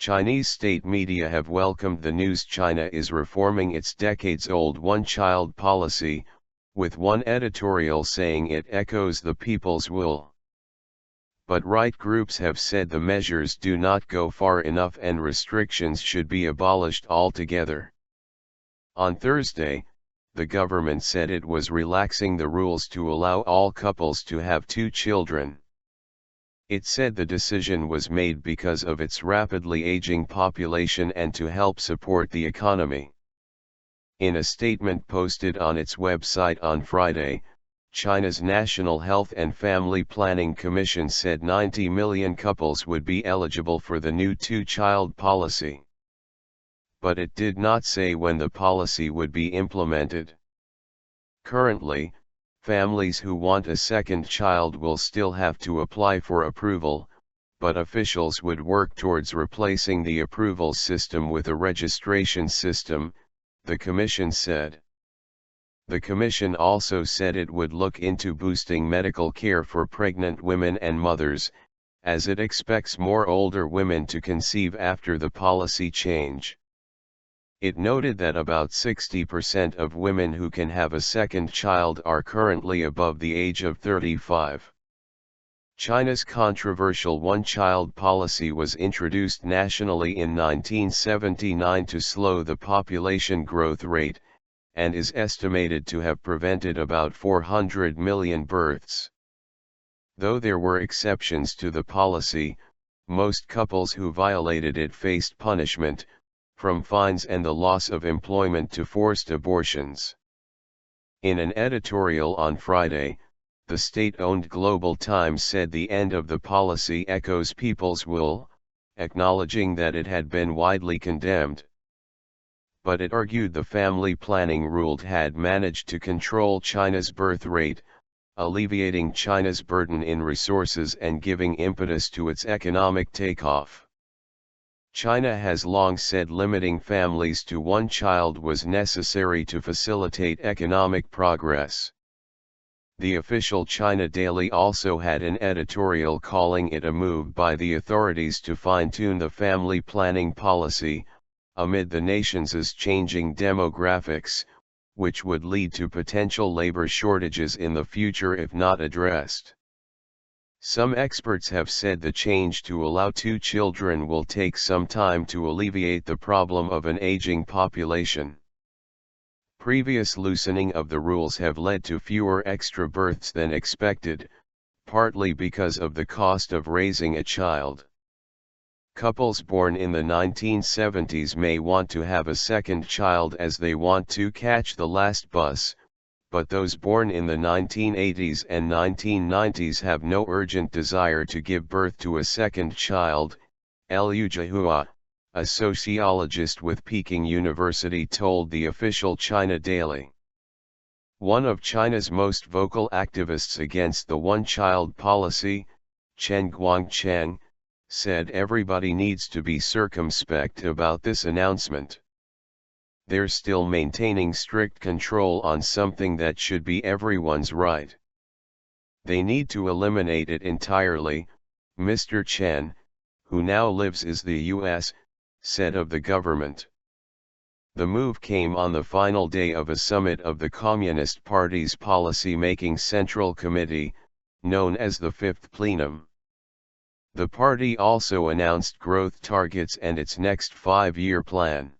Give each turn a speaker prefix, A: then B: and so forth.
A: Chinese state media have welcomed the news China is reforming its decades-old one-child policy, with one editorial saying it echoes the people's will. But right groups have said the measures do not go far enough and restrictions should be abolished altogether. On Thursday, the government said it was relaxing the rules to allow all couples to have 2 children. It said the decision was made because of its rapidly aging population and to help support the economy. In a statement posted on its website on Friday, China's National Health and Family Planning Commission said 90 million couples would be eligible for the new 2-child policy. But it did not say when the policy would be implemented. Currently, families who want a second child will still have to apply for approval, but officials would work towards replacing the approval system with a registration system, the commission said. The commission also said it would look into boosting medical care for pregnant women and mothers, as it expects more older women to conceive after the policy change. It noted that about 60% of women who can have a second child are currently above the age of 35. China's controversial one-child policy was introduced nationally in 1979 to slow the population growth rate, and is estimated to have prevented about 400 million births. Though there were exceptions to the policy, most couples who violated it faced punishment, from fines and the loss of employment to forced abortions. In an editorial on Friday, the state-owned Global Times said the end of the policy echoes people's will, acknowledging that it had been widely condemned. But it argued the family planning rule had managed to control China's birth rate, alleviating China's burden in resources and giving impetus to its economic takeoff. China has long said limiting families to 1 child was necessary to facilitate economic progress. The official China Daily also had an editorial calling it a move by the authorities to fine-tune the family planning policy, amid the nation's changing demographics, which would lead to potential labor shortages in the future if not addressed. Some experts have said the change to allow 2 children will take some time to alleviate the problem of an aging population. Previous loosening of the rules have led to fewer extra births than expected, partly because of the cost of raising a child. Couples born in the 1970s may want to have a second child as they want to catch the last bus, but those born in the 1980s and 1990s have no urgent desire to give birth to a second child, Liu Zhihua, a sociologist with Peking University told the official China Daily. One of China's most vocal activists against the one-child policy, Chen Guangcheng, said everybody needs to be circumspect about this announcement. They're still maintaining strict control on something that should be everyone's right. They need to eliminate it entirely, Mr. Chen, who now lives in the US, said of the government. The move came on the final day of a summit of the Communist Party's policy-making Central Committee, known as the Fifth Plenum. The party also announced growth targets and its next 5-year plan.